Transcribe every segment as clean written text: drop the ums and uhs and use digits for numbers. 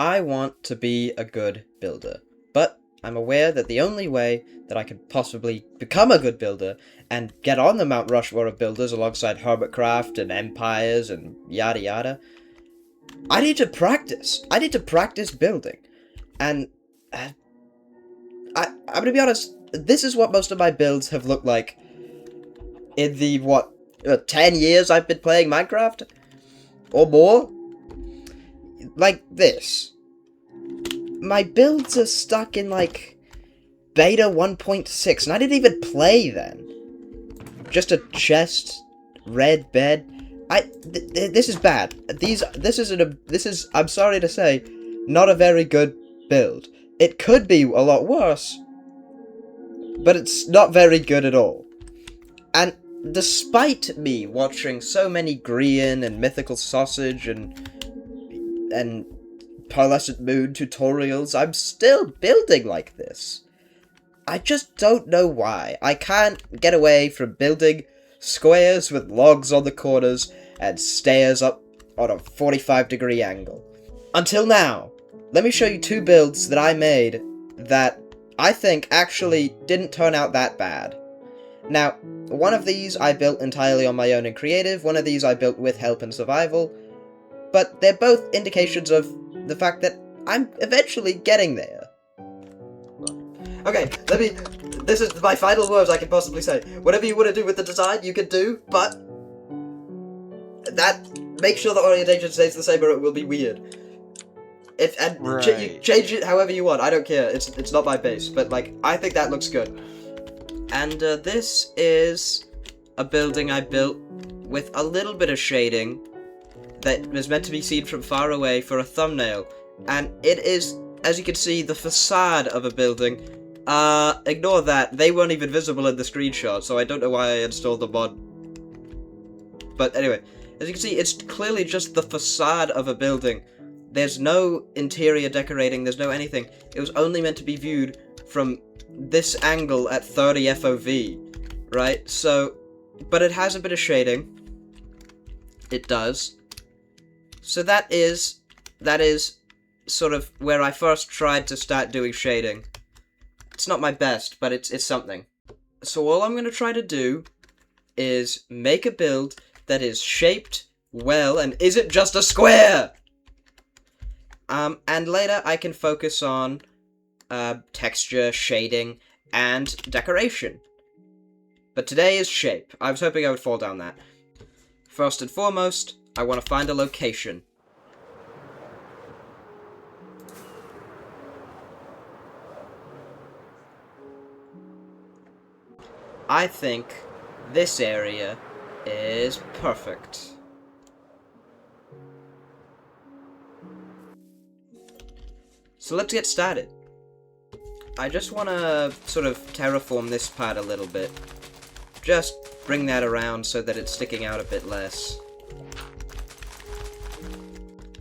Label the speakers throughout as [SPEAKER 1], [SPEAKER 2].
[SPEAKER 1] I want to be a good builder, but I'm aware that the only way that I could possibly become a good builder and get on the Mount Rushmore of builders alongside Hermitcraft and Empires and yada yada, I need to practice. I need to practice building. And I'm gonna be honest, this is what most of my builds have looked like in the, 10 years I've been playing Minecraft? Or more? Like this. My builds are stuck in, like, beta 1.6, and I didn't even play then. Just a chest, red bed. This is bad. This is, I'm sorry to say, not a very good build. It could be a lot worse, but it's not very good at all. And despite me watching so many Grian and Mythical Sausage and Pearlescent Moon tutorials, I'm still building like this. I just don't know why. I can't get away from building squares with logs on the corners and stairs up on a 45-degree angle. Until now. Let me show you two builds that I made that I think actually didn't turn out that bad. Now, one of these I built entirely on my own in creative, one of these I built with help in survival, but they're both indications of the fact that I'm eventually getting there. Okay, this is my final words I can possibly say. Whatever you want to do with the design, you can do, but make sure the orientation stays the same or it will be weird. Change it however you want, I don't care, it's not my base, but like, I think that looks good. And this is a building I built with a little bit of shading that was meant to be seen from far away for a thumbnail. And it is, as you can see, the facade of a building. Ignore that, they weren't even visible in the screenshot, so I don't know why I installed the mod. But anyway, as you can see, it's clearly just the facade of a building. There's no interior decorating, there's no anything. It was only meant to be viewed from this angle at 30 FOV, right? So, but it has a bit of shading. It does. So that is sort of where I first tried to start doing shading. It's not my best, but it's something. So all I'm going to try to do is make a build that is shaped well and isn't just a square! And later I can focus on texture, shading, and decoration. But today is shape. I was hoping I would fall down that. First and foremost, I want to find a location. I think this area is perfect. So let's get started. I just want to sort of terraform this part a little bit. Just bring that around so that it's sticking out a bit less.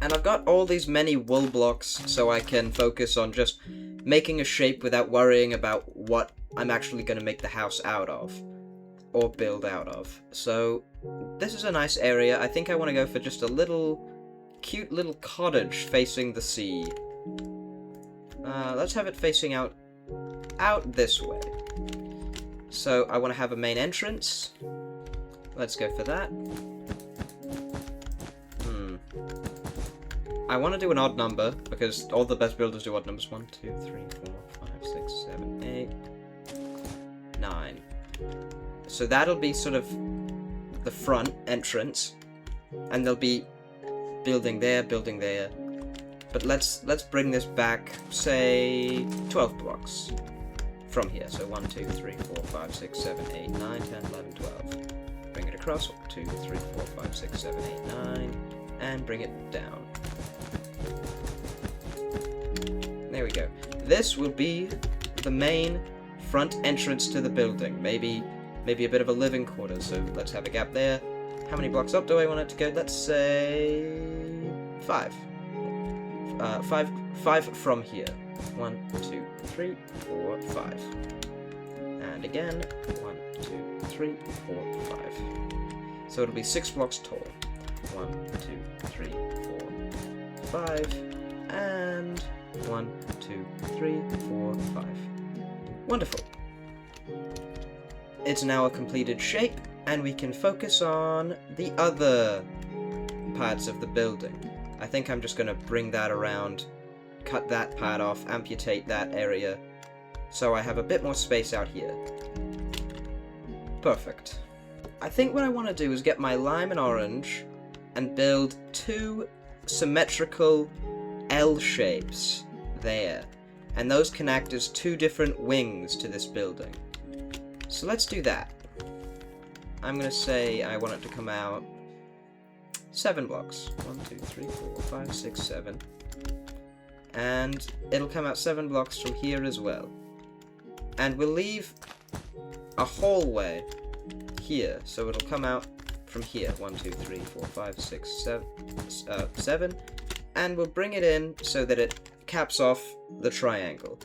[SPEAKER 1] And I've got all these many wool blocks so I can focus on just making a shape without worrying about what I'm actually going to make the house out of. Or build out of. So this is a nice area. I think I want to go for just a cute little cottage facing the sea. Let's have it facing out this way. So I want to have a main entrance. Let's go for that. I want to do an odd number, because all the best builders do odd numbers. 1, 2, 3, 4, 5, 6, 7, 8, 9. So that'll be sort of the front entrance. And there'll be building there, building there. But let's bring this back, say, 12 blocks from here. So 1, 2, 3, 4, 5, 6, 7, 8, 9, 10, 11, 12. Bring it across. 2, 3, 4, 5, 6, 7, 8, 9. And bring it down. There we go. This will be the main front entrance to the building. Maybe a bit of a living quarters. So let's have a gap there. How many blocks up do I want it to go? Let's say 5. 5 from here. 1, 2, 3, 4, 5. And again, 1, 2, 3, 4, 5. So it'll be 6 blocks tall. 1, 2, 3, 4, 5. And 1, 2, 3, 4, 5. Wonderful. It's now a completed shape, and we can focus on the other parts of the building. I think I'm just going to bring that around, cut that part off, amputate that area, so I have a bit more space out here. Perfect. I think what I want to do is get my lime and orange and build 2 symmetrical L shapes there, and those can act as 2 different wings to this building. So let's do that. I'm going to say I want it to come out 7 blocks. 1, 2, 3, 4, 5, 6, 7. And it'll come out 7 blocks from here as well. And we'll leave a hallway here, so it'll come out from here. 1, 2, 3, 4, 5, 6, 7. And we'll bring it in so that it caps off the triangle.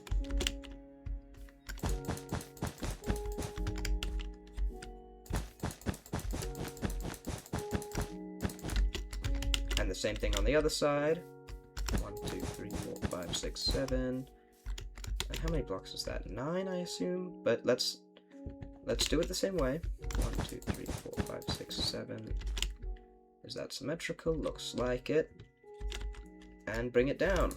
[SPEAKER 1] And the same thing on the other side. 1, 2, 3, 4, 5, 6, 7. And how many blocks is that? 9, I assume? But let's do it the same way. 1, 2, 3, 4, 5, 6, 7. Is that symmetrical? Looks like it. And bring it down.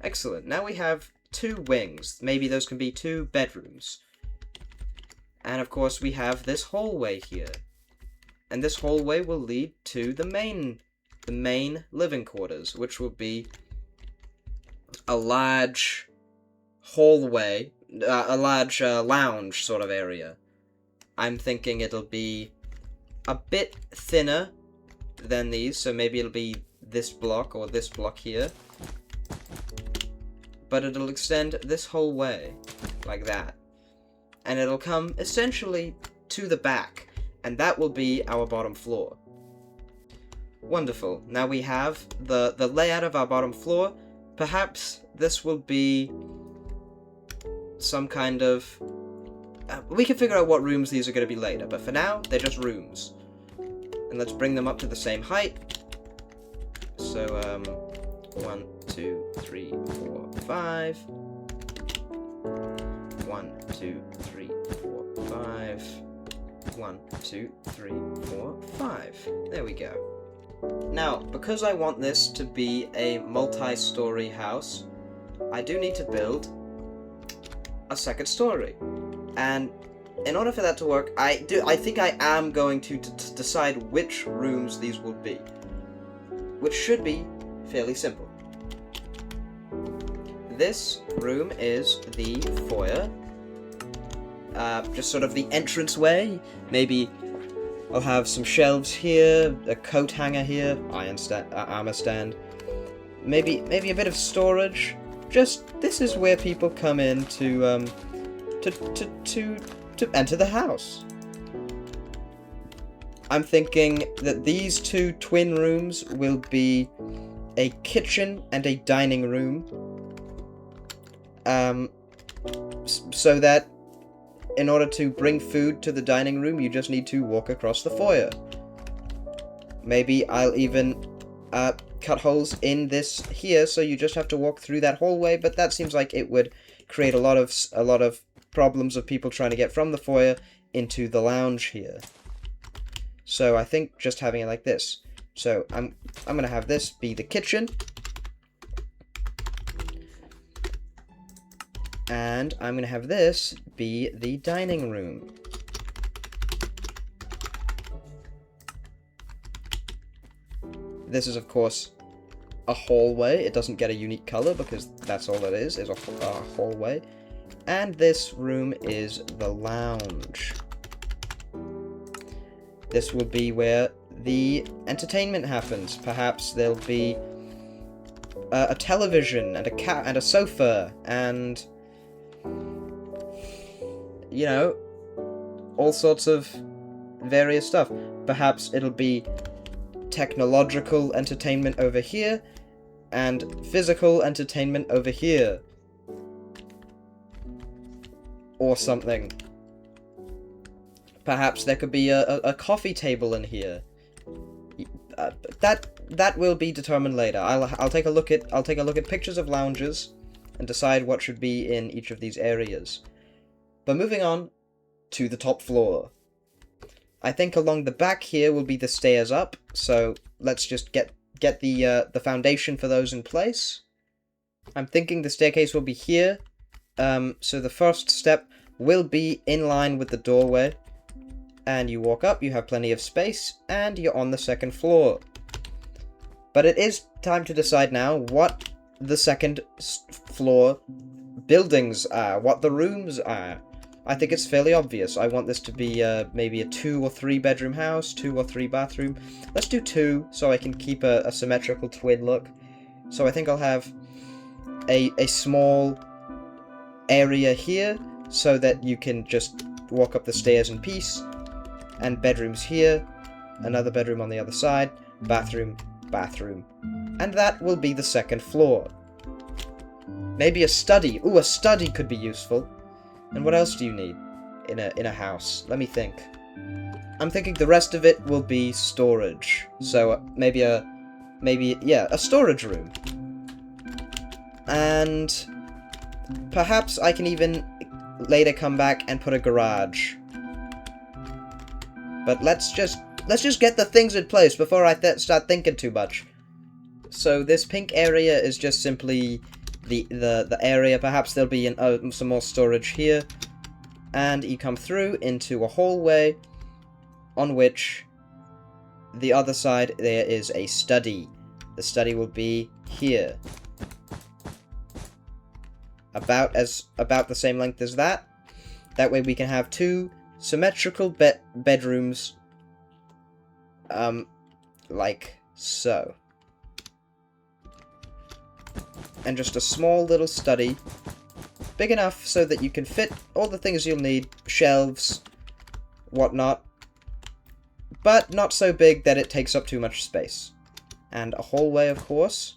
[SPEAKER 1] Excellent. Now we have 2 wings. Maybe those can be 2 bedrooms. And of course we have this hallway here. And this hallway will lead to the main living quarters, which will be a large hallway, a large lounge sort of area. I'm thinking it'll be a bit thinner than these, so maybe it'll be this block or this block here. But it'll extend this whole way, like that. And it'll come essentially to the back, and that will be our bottom floor. Wonderful. Now we have the layout of our bottom floor. Perhaps this will be some kind of... we can figure out what rooms these are going to be later, but for now, they're just rooms. And let's bring them up to the same height. So, 1, 2, 3, 4, 5. 1, 2, 3, 4, 5. 1, 2, 3, 4, 5. There we go. Now, because I want this to be a multi-story house, I do need to build a second story. And in order for that to work, I think I am going to decide which rooms these will be, which should be fairly simple. This room is the foyer, just sort of the entranceway. Maybe I'll have some shelves here, a coat hanger here, armor stand, maybe a bit of storage. Just, this is where people come in to enter the house. I'm thinking that these 2 twin rooms will be a kitchen and a dining room. So that in order to bring food to the dining room, you just need to walk across the foyer. Maybe I'll even cut holes in this here, so you just have to walk through that hallway, but that seems like it would create a lot of problems of people trying to get from the foyer into the lounge here. So I think just having it like this. So I'm gonna have this be the kitchen, and I'm gonna have this be the dining room. This is of course a hallway. It doesn't get a unique color because that's all it is a hallway. And this room is the lounge. This will be where the entertainment happens. Perhaps there'll be a television and a cat and a sofa and, you know, all sorts of various stuff. Perhaps it'll be technological entertainment over here and physical entertainment over here. Or something. Perhaps there could be a coffee table in here. That will be determined later. I'll take a look at pictures of lounges and decide what should be in each of these areas. But moving on to the top floor. I think along the back here will be the stairs up, so let's just get the foundation for those in place. I'm thinking the staircase will be here. So the first step will be in line with the doorway. And you walk up, you have plenty of space, and you're on the second floor. But it is time to decide now what the second floor buildings are, what the rooms are. I think it's fairly obvious. I want this to be maybe a 2 or 3 bedroom house, 2 or 3 bathroom. Let's do 2, so I can keep a symmetrical twin look. So I think I'll have a small area here, so that you can just walk up the stairs in peace. And bedrooms here, another bedroom on the other side, bathroom, bathroom. And that will be the second floor. Maybe a study. Ooh, a study could be useful. And what else do you need in a house? Let me think. I'm thinking the rest of it will be storage. So maybe a storage room. And perhaps I can even later come back and put a garage. But let's just get the things in place before I start thinking too much. So this pink area is just simply the area. Perhaps there'll be some more storage here, and you come through into a hallway, on which the other side there is a study. The study will be here, about the same length as that. That way we can have 2 symmetrical bedrooms, like so. And just a small little study, big enough so that you can fit all the things you'll need, shelves, whatnot, but not so big that it takes up too much space. And a hallway, of course.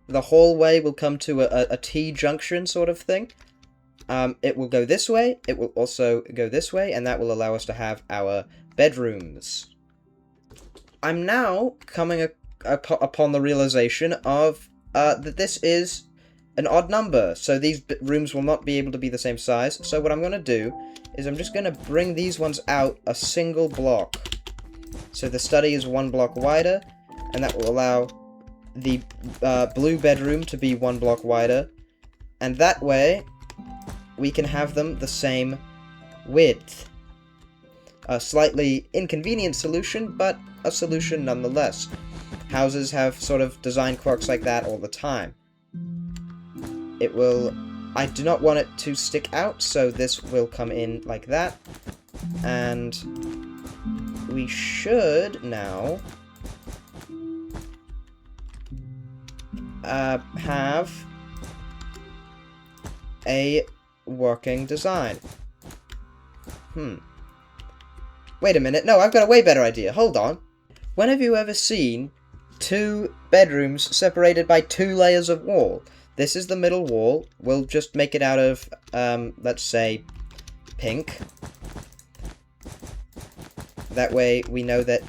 [SPEAKER 1] The hallway will come to a T-junction sort of thing. It will go this way, it will also go this way, and that will allow us to have our bedrooms. I'm now coming upon the realization of that this is an odd number, so these rooms will not be able to be the same size. So what I'm going to do is I'm just going to bring these ones out a single block. So the study is 1 block wider, and that will allow the blue bedroom to be 1 block wider, and that way we can have them the same width. A slightly inconvenient solution, but a solution nonetheless. Houses have sort of design quirks like that all the time. I do not want it to stick out, so this will come in like that. And we should now have a working design. Wait a minute. No, I've got a way better idea. Hold on. When have you ever seen 2 bedrooms separated by 2 layers of wall? This is the middle wall. We'll just make it out of, let's say, pink. That way we know that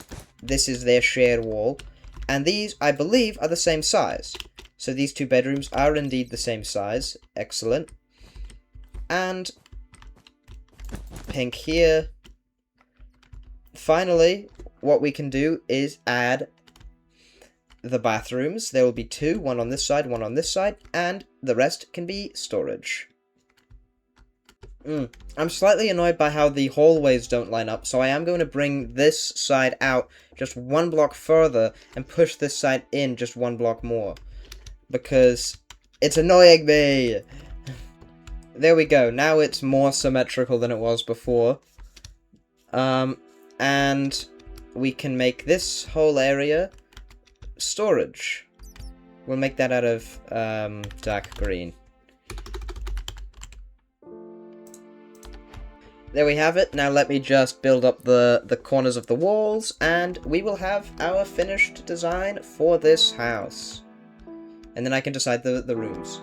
[SPEAKER 1] this is their shared wall. And these, I believe, are the same size. So these 2 bedrooms are indeed the same size. Excellent. And pink here. Finally, what we can do is add the bathrooms. There will be 2, 1 on this side, 1 on this side, and the rest can be storage. I'm slightly annoyed by how the hallways don't line up, so I am going to bring this side out just 1 block further and push this side in just 1 block more. Because it's annoying me! There we go, now it's more symmetrical than it was before. And we can make this whole area storage. We'll make that out of dark green. There we have it. Now let me just build up the corners of the walls, and we will have our finished design for this house. And then I can decide the rooms.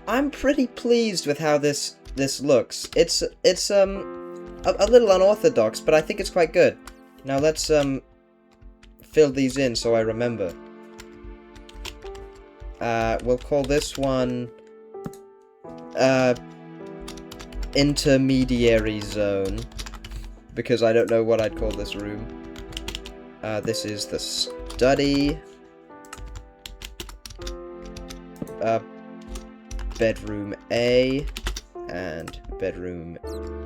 [SPEAKER 1] I'm pretty pleased with how this this looks. It's a little unorthodox, but I think it's quite good. Now let's fill these in so I remember. We'll call this one intermediary zone, because I don't know what I'd call this room. This is the study. Bedroom A and bedroom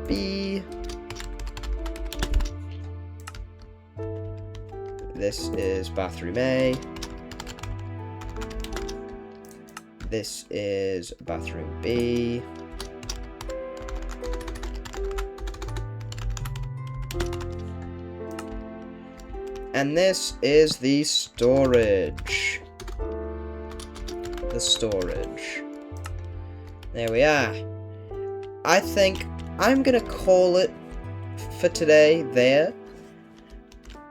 [SPEAKER 1] B. This is bathroom A. This is bathroom B. And this is the storage. The storage. There we are. I think I'm gonna call it for today there.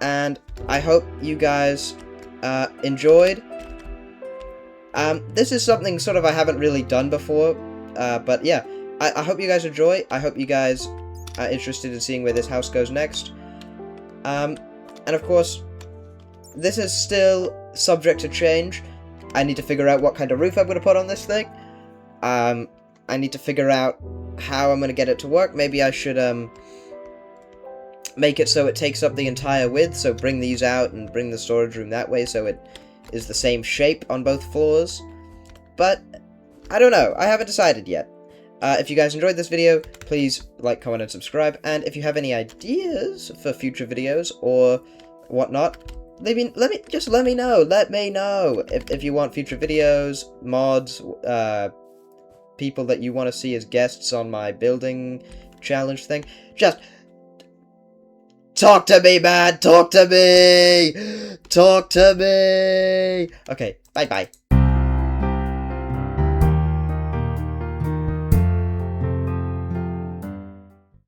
[SPEAKER 1] And I hope you guys enjoyed. This is something sort of I haven't really done before. But yeah, I hope you guys enjoy. I hope you guys are interested in seeing where this house goes next. And of course, this is still subject to change. I need to figure out what kind of roof I'm going to put on this thing. I need to figure out how I'm going to get it to work. Maybe I should make it so it takes up the entire width, so bring these out and bring the storage room that way so it is the same shape on both floors. But I don't know. I haven't decided yet. If you guys enjoyed this video, please like, comment, and subscribe. And if you have any ideas for future videos or whatnot, let me know. Let me know if you want future videos, mods, people that you want to see as guests on my building challenge thing. Just talk to me, man. Talk to me. Talk to me. Okay. Bye bye.